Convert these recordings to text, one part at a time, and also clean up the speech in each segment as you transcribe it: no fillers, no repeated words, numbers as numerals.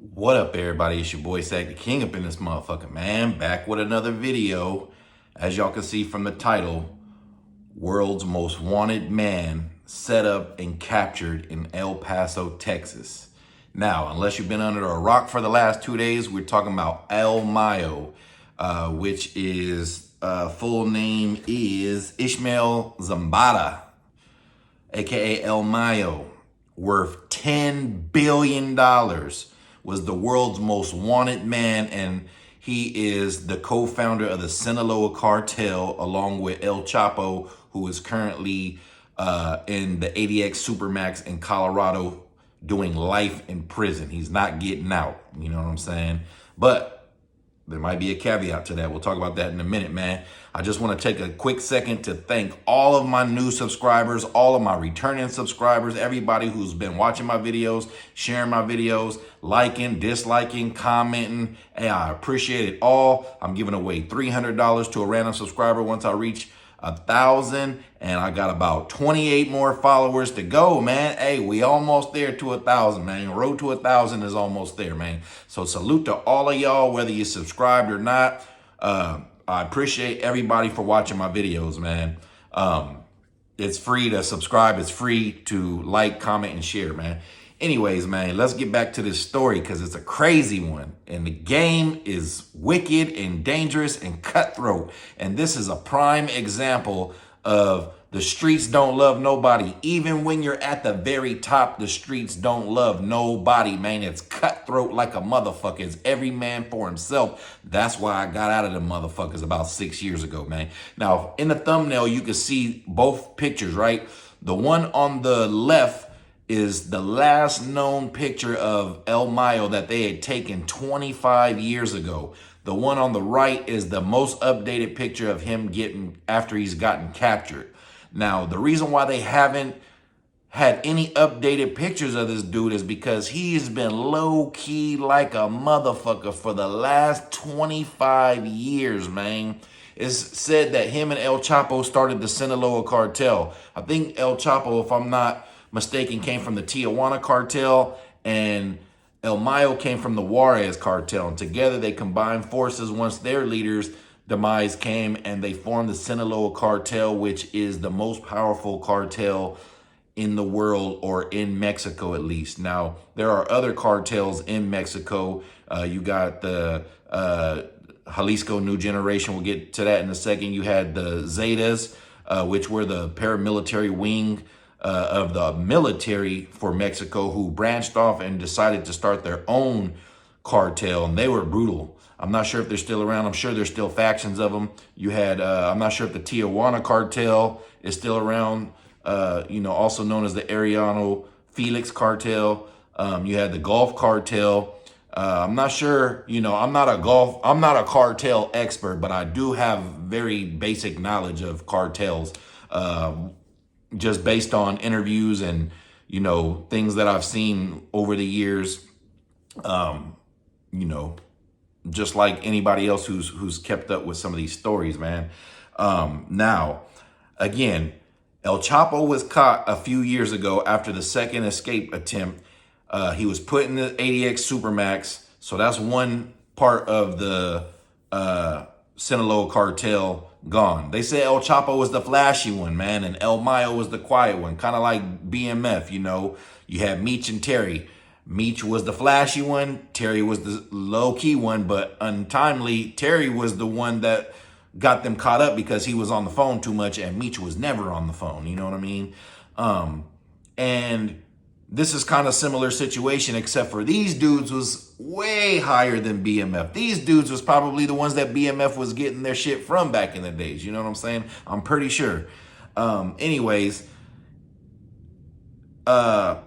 What up, everybody? It's your boy Sack the King up in this motherfucker, man. Back with another video. As y'all can see from the title, World's Most Wanted Man set up and captured in El Paso, Texas. Now, unless you've been under a rock for the last 2 days, we're talking about El Mayo, which is full name is Ishmael Zambada, aka El Mayo, worth $10 billion, was the world's most wanted man, and he is the co-founder of the Sinaloa cartel, along with El Chapo, who is currently in the ADX Supermax in Colorado doing life in prison. He's not getting out, you know what I'm saying? But there might be a caveat to that. We'll talk about that in a minute, man. I just want to take a quick second to thank all of my new subscribers, all of my returning subscribers, everybody who's been watching my videos, sharing my videos, liking, disliking, commenting. Hey, I appreciate it all. I'm giving away $300 to a random subscriber once I reach 1,000, and I got about 28 more followers to go, man. Hey, we almost there to 1,000, man. Road to 1,000 is almost there, man. So salute to all of y'all, whether you subscribed or not. I appreciate everybody for watching my videos, man. It's free to subscribe. It's free to like, comment, and share, man. Anyways, man, let's get back to this story because it's a crazy one. And the game is wicked and dangerous and cutthroat. And this is a prime example of the streets don't love nobody. Even when you're at the very top, the streets don't love nobody, man. It's cutthroat like a motherfucker. It's every man for himself. That's why I got out of the motherfuckers about 6 years ago, man. Now, in the thumbnail, you can see both pictures, right? The one on the left is the last known picture of El Mayo that they had taken 25 years ago. The one on the right is the most updated picture of him getting after he's gotten captured. Now, the reason why they haven't had any updated pictures of this dude is because he's been low-key like a motherfucker for the last 25 years, man. It's said that him and El Chapo started the Sinaloa cartel. I think El Chapo, if I'm not mistaken, came from the Tijuana cartel, and El Mayo came from the Juarez cartel. And together they combined forces once their leaders' demise came, and they formed the Sinaloa cartel, which is the most powerful cartel in the world, or in Mexico at least. Now, there are other cartels in Mexico. You got the Jalisco New Generation. We'll get to that in a second. You had the Zetas, which were the paramilitary wing of the military for Mexico, who branched off and decided to start their own cartel, and they were brutal. I'm not sure if they're still around. I'm sure there's still factions of them. You had, I'm not sure if the Tijuana cartel is still around, also known as the Arellano Felix cartel. You had the Gulf cartel. I'm not sure, I'm not a cartel expert, but I do have very basic knowledge of cartels. Just based on interviews and, things that I've seen over the years, just like anybody else who's kept up with some of these stories, man. Now, again, El Chapo was caught a few years ago after the second escape attempt. He was put in the ADX Supermax. So that's one part of the Sinaloa cartel gone. They say El Chapo was the flashy one, man, and El Mayo was the quiet one, kind of like BMF, You had Meech and Terry. Meech was the flashy one. Terry was the low-key one, but untimely, Terry was the one that got them caught up because he was on the phone too much, and Meech was never on the phone, you know what I mean? And this is kind of similar situation, except for these dudes was way higher than BMF. These dudes was probably the ones that BMF was getting their shit from back in the days. You know what I'm saying? I'm pretty sure. Anyways, the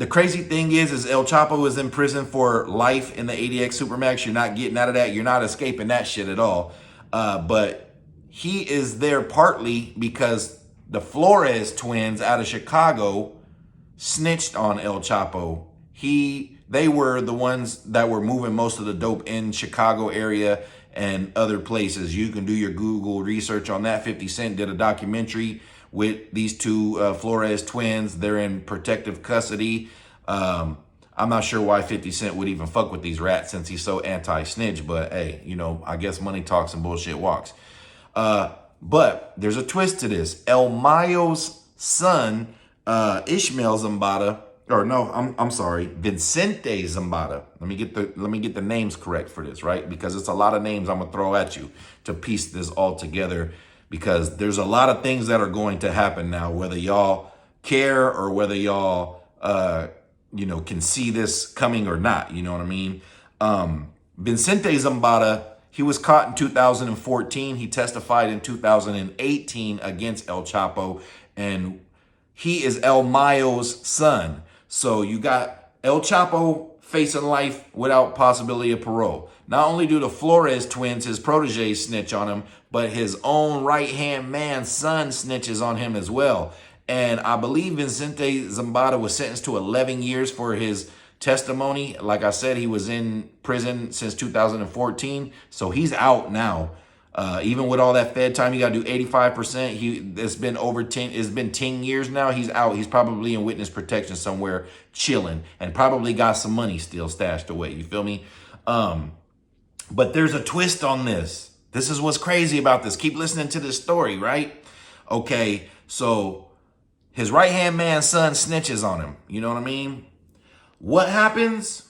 crazy thing is El Chapo was in prison for life in the ADX Supermax. You're not getting out of that. You're not escaping that shit at all. But he is there partly because the Flores twins out of Chicago snitched on El Chapo. They were the ones that were moving most of the dope in Chicago area and other places. You can do your Google research on that. 50 Cent did a documentary with these two Flores twins. They're in protective custody. I'm not sure why 50 Cent would even fuck with these rats since he's so anti-snitch, but hey, you know, I guess money talks and bullshit walks. But there's a twist to this. El Mayo's son, Ishmael Zambada, or no, I'm sorry, Vicente Zambada. Let me get the names correct for this, right? Because it's a lot of names I'm gonna throw at you to piece this all together, because there's a lot of things that are going to happen now, whether y'all care or whether y'all you know, can see this coming or not. You know what I mean? Vicente Zambada, he was caught in 2014. He testified in 2018 against El Chapo, and he is El Mayo's son. So you got El Chapo facing life without possibility of parole. Not only do the Flores twins, his proteges, snitch on him, but his own right-hand man's son snitches on him as well. And I believe Vicente Zambada was sentenced to 11 years for his testimony. Like I said, he was in prison since 2014, so he's out now. Even with all that Fed time, you got to do 85%. It's been 10 years now. He's out. He's probably in witness protection somewhere, chilling, and probably got some money still stashed away. You feel me? But there's a twist on this. This is what's crazy about this. Keep listening to this story, right? Okay, so his right-hand man's son snitches on him. You know what I mean? What happens,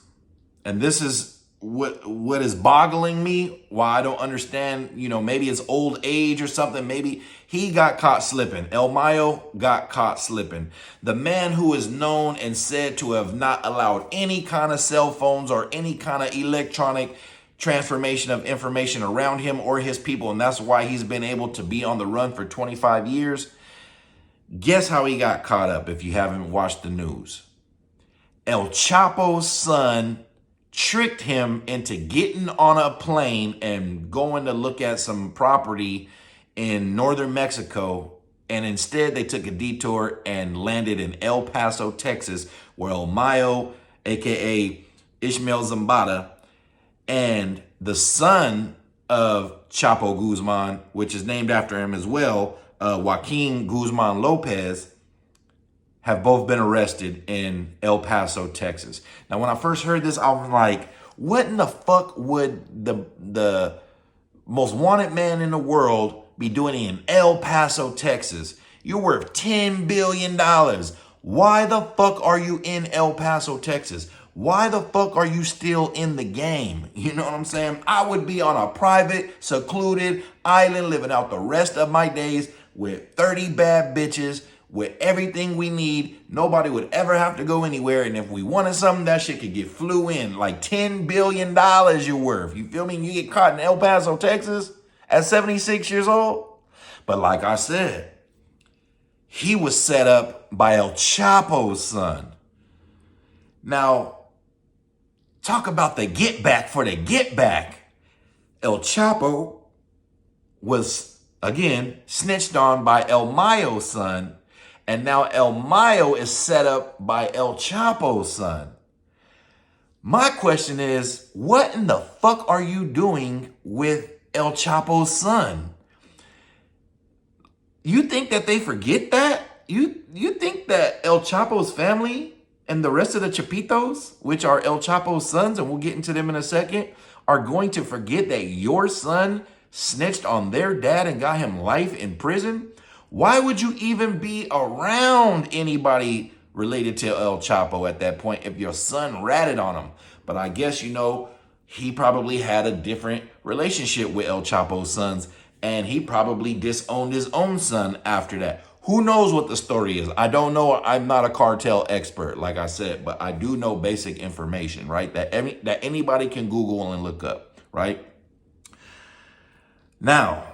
and this is what is boggling me, why I don't understand, you know, maybe it's old age or something. Maybe he got caught slipping. El Mayo got caught slipping. The man who is known and said to have not allowed any kind of cell phones or any kind of electronic transformation of information around him or his people, and that's why he's been able to be on the run for 25 years. Guess how he got caught up if you haven't watched the news? El Chapo's son tricked him into getting on a plane and going to look at some property in northern Mexico. And instead they took a detour and landed in El Paso, Texas, where El Mayo, aka Ishmael Zambada, and the son of Chapo Guzman, which is named after him as well, Joaquin Guzman Lopez, have both been arrested in El Paso, Texas. Now, when I first heard this, I was like, what in the fuck would the most wanted man in the world be doing in El Paso, Texas? You're worth $10 billion. Why the fuck are you in El Paso, Texas? Why the fuck are you still in the game? You know what I'm saying? I would be on a private, secluded island living out the rest of my days with 30 bad bitches, with everything we need. Nobody would ever have to go anywhere. And if we wanted something, that shit could get flew in. Like $10 billion you're worth. You feel me? You get caught in El Paso, Texas at 76 years old. But like I said, he was set up by El Chapo's son. Now, talk about the get back for the get back. El Chapo was, again, snitched on by El Mayo's son. And now El Mayo is set up by El Chapo's son. My question is, what in the fuck are you doing with El Chapo's son? You think that they forget that? You think that El Chapo's family and the rest of the Chapitos, which are El Chapo's sons, and we'll get into them in a second, are going to forget that your son snitched on their dad and got him life in prison? Why would you even be around anybody related to El Chapo at that point if your son ratted on him? But I guess, you know, he probably had a different relationship with El Chapo's sons, and he probably disowned his own son after that. Who knows what the story is? I don't know. I'm not a cartel expert, like I said, but I do know basic information, right? That anybody can Google and look up, right? Now,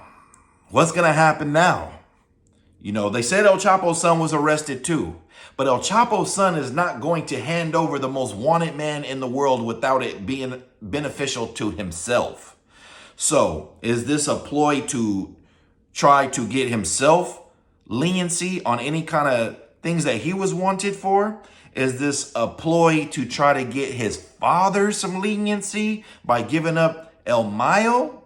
what's going to happen now? You know, they said El Chapo's son was arrested too, but El Chapo's son is not going to hand over the most wanted man in the world without it being beneficial to himself. So is this a ploy to try to get himself leniency on any kind of things that he was wanted for? Is this a ploy to try to get his father some leniency by giving up El Mayo?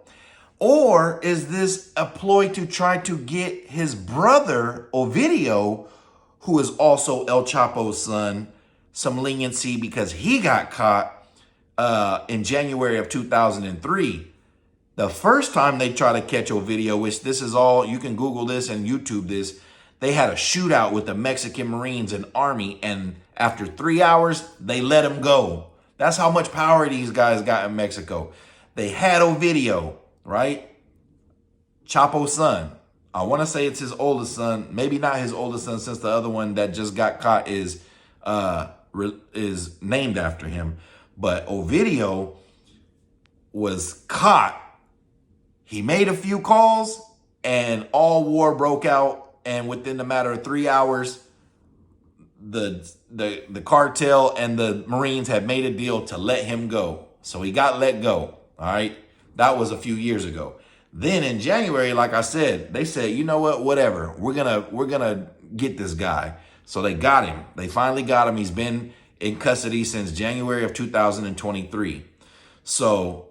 Or is this a ploy to try to get his brother, Ovidio, who is also El Chapo's son, some leniency because he got caught in January of 2003. The first time they try to catch Ovidio, which this is all, you can Google this and YouTube this, they had a shootout with the Mexican Marines and Army, and after 3 hours, they let him go. That's how much power these guys got in Mexico. They had Ovidio, right? Chapo's son. I want to say it's his oldest son. Maybe not his oldest son, since the other one that just got caught is named after him. But Ovidio was caught. He made a few calls and all war broke out. And within a matter of 3 hours, the cartel and the Marines had made a deal to let him go. So he got let go. All right. That was a few years ago. Then in January, like I said, they said, you know what, whatever. We're gonna get this guy. So they got him. They finally got him. He's been in custody since January of 2023. So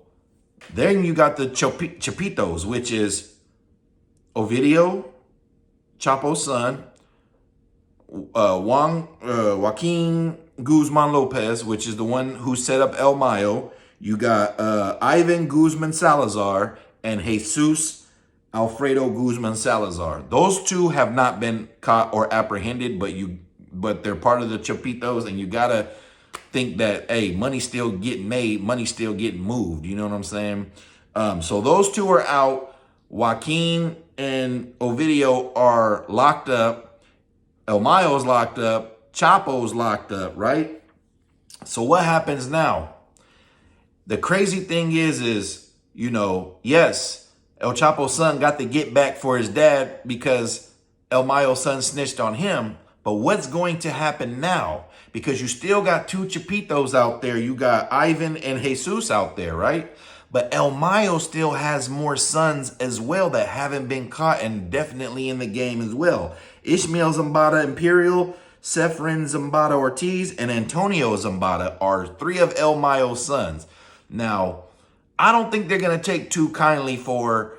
then you got the Chapitos, which is Ovidio, Chapo's son, Joaquin Guzman Lopez, which is the one who set up El Mayo. You got Ivan Guzman Salazar and Jesus Alfredo Guzman Salazar. Those two have not been caught or apprehended, but they're part of the Chapitos, and you gotta think that, hey, money's still getting made, money's still getting moved. You know what I'm saying? So those two are out. Joaquin and Ovidio are locked up. El Mayo's locked up. Chapo's locked up, right? So what happens now? The crazy thing is, you know, yes, El Chapo's son got to get back for his dad because El Mayo's son snitched on him. But what's going to happen now? Because you still got two Chapitos out there. You got Ivan and Jesus out there, right? But El Mayo still has more sons as well that haven't been caught and definitely in the game as well. Ishmael Zambada Imperial, Seferin Zambada Ortiz, and Antonio Zambada are three of El Mayo's sons. Now, I don't think they're going to take too kindly for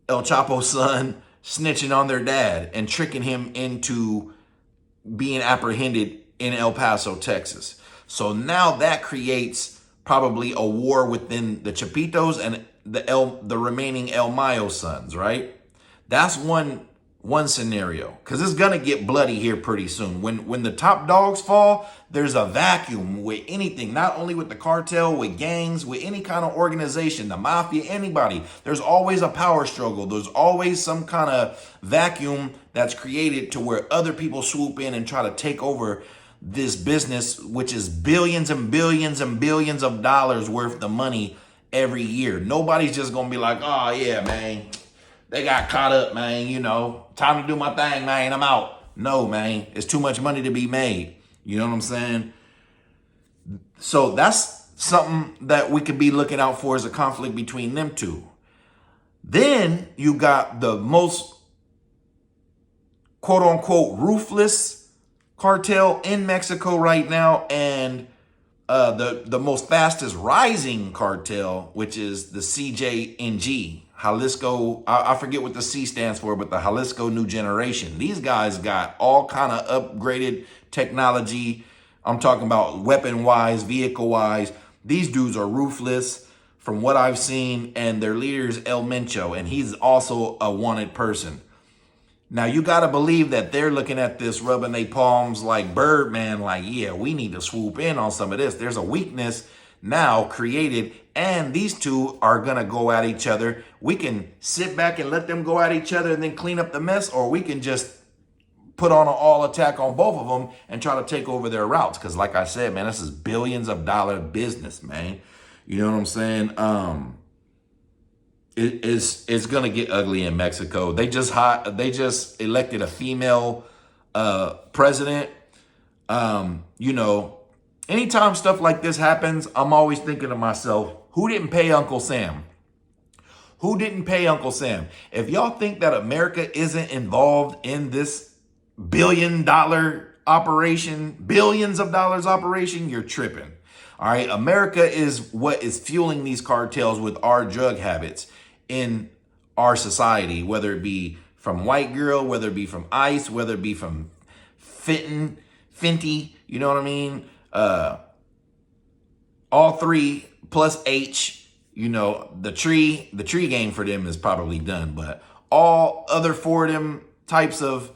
El Chapo's son snitching on their dad and tricking him into being apprehended in El Paso, Texas. So now that creates probably a war within the Chapitos and the remaining El Mayo sons, right? That's one scenario, because it's gonna get bloody here pretty soon. When the top dogs fall, there's a vacuum with anything, not only with the cartel, with gangs, with any kind of organization, the mafia, anybody. There's always a power struggle. There's always some kind of vacuum that's created to where other people swoop in and try to take over this business, which is billions and billions and billions of dollars worth of money every year. Nobody's just gonna be like, oh yeah, man, they got caught up, man, you know, time to do my thing, man, I'm out. No, man, it's too much money to be made. You know what I'm saying? So that's something that we could be looking out for, as a conflict between them two. Then you got the most quote unquote ruthless cartel in Mexico right now, and the most fastest rising cartel, which is the CJNG, Jalisco. I forget what the C stands for, but the Jalisco New Generation. These guys got all kind of upgraded technology. I'm talking about weapon-wise, vehicle-wise. These dudes are ruthless from what I've seen, and their leader is El Mencho, and he's also a wanted person. Now, you got to believe that they're looking at this, rubbing their palms like Birdman, like, yeah, we need to swoop in on some of this. There's a weakness now created, and these two are going to go at each other. We can sit back and let them go at each other and then clean up the mess, or we can just put on an all attack on both of them and try to take over their routes. Because like I said, man, this is billions of dollar business, man. You know what I'm saying? It's gonna get ugly in Mexico. They just elected a female president. You know, anytime stuff like this happens, I'm always thinking to myself, who didn't pay Uncle Sam? Who didn't pay Uncle Sam? If y'all think that America isn't involved in this billion-dollar operation, billions of dollars operation, you're tripping. All right, America is what is fueling these cartels with our drug habits in our society, whether it be from White Girl, whether it be from Ice, whether it be from Fenty, you know what I mean? All three plus H, you know, the tree game for them is probably done, but all other four of them types of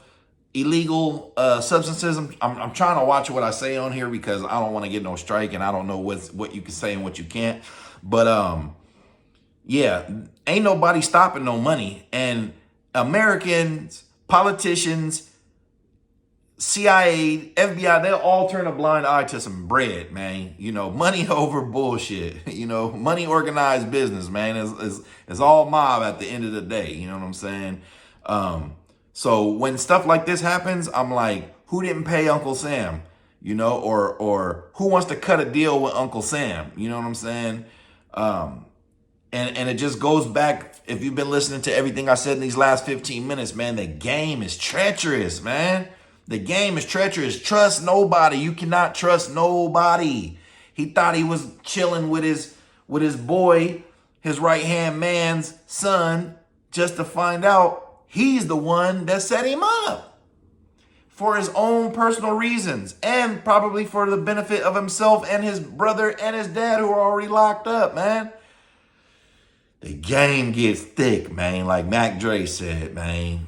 illegal substances, I'm trying to watch what I say on here because I don't want to get no strike and I don't know what you can say and what you can't. But yeah, ain't nobody stopping no money. And Americans, politicians, CIA, FBI, they'll all turn a blind eye to some bread, man. You know, money over bullshit. You know, money organized business, man. It's all mob at the end of the day. You know what I'm saying? So when stuff like this happens, I'm like, who didn't pay Uncle Sam? You know, or who wants to cut a deal with Uncle Sam? You know what I'm saying? And it just goes back, if you've been listening to everything I said in these last 15 minutes, man, the game is treacherous, man. The game is treacherous. Trust nobody. You cannot trust nobody. He thought he was chilling with his boy, his right-hand man's son, just to find out he's the one that set him up for his own personal reasons and probably for the benefit of himself and his brother and his dad who are already locked up, man. The game gets thick, man. Like Mac Dre said, man.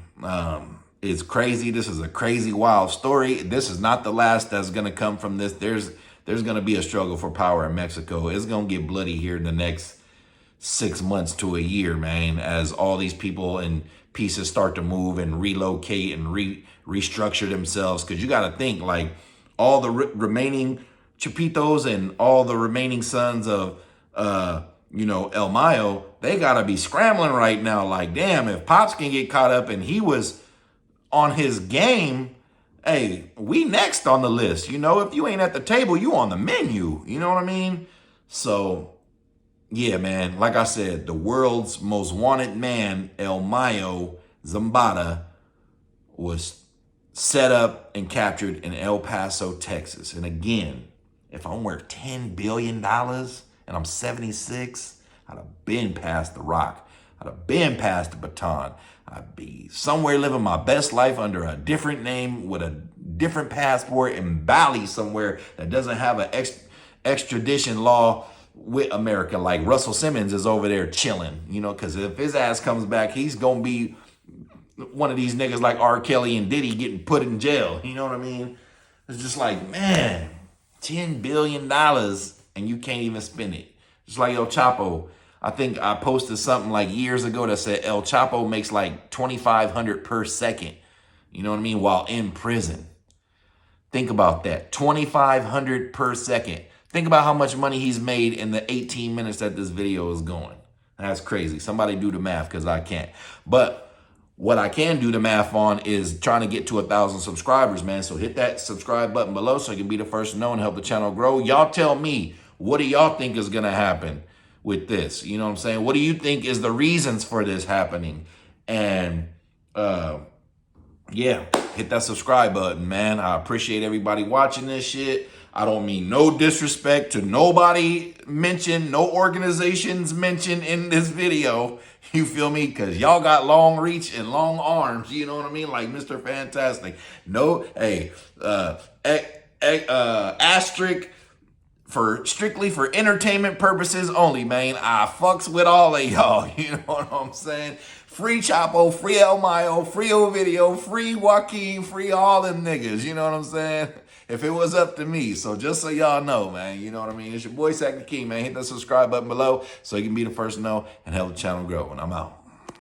It's crazy. This is a crazy, wild story. This is not the last that's going to come from this. There's going to be a struggle for power in Mexico. It's going to get bloody here in the next 6 months to a year, man, as all these people and pieces start to move and relocate and restructure themselves. Because you got to think, like, all the remaining Chapitos and all the remaining sons of, you know, El Mayo, they got to be scrambling right now. Like, damn, if Pops can get caught up and he was on his game, hey, we next on the list. You know, if you ain't at the table, you on the menu. You know what I mean? So, yeah, man, like I said, the world's most wanted man, El Mayo Zambada, was set up and captured in El Paso, Texas. And again, if I'm worth $10 billion and I'm 76, I'd have been past the rock. I'd have been past the baton. I'd be somewhere living my best life under a different name with a different passport in Bali somewhere that doesn't have an extradition law with America. Like Russell Simmons is over there chilling, you know, because if his ass comes back, he's going to be one of these niggas like R. Kelly and Diddy getting put in jail. You know what I mean? It's just like, man, $10 billion and you can't even spend it. Just like El Chapo. I think I posted something like years ago that said El Chapo makes like $2,500 per second. You know what I mean? While in prison. Think about that. $2,500 per second. Think about how much money he's made in the 18 minutes that this video is going. That's crazy. Somebody do the math because I can't. But what I can do the math on is trying to get to 1,000 subscribers, man. So hit that subscribe button below so you can be the first to know and help the channel grow. Y'all tell me, what do y'all think is going to happen with this? You know what I'm saying? What do you think is the reasons for this happening? And yeah, hit that subscribe button, man. I appreciate everybody watching this shit. I don't mean no disrespect to nobody mentioned, no organizations mentioned in this video. You feel me? Because y'all got long reach and long arms. You know what I mean? Like Mr. Fantastic. No, hey, asterisk for strictly for entertainment purposes only, man. I fucks with all of y'all. You know what I'm saying? Free Chapo, free El Mayo, free Ovidio, free Joaquin, free all them niggas. You know what I'm saying? If it was up to me. So just so y'all know, man, you know what I mean? It's your boy, Sack the King, man. Hit that subscribe button below so you can be the first to know and help the channel grow. And I'm out.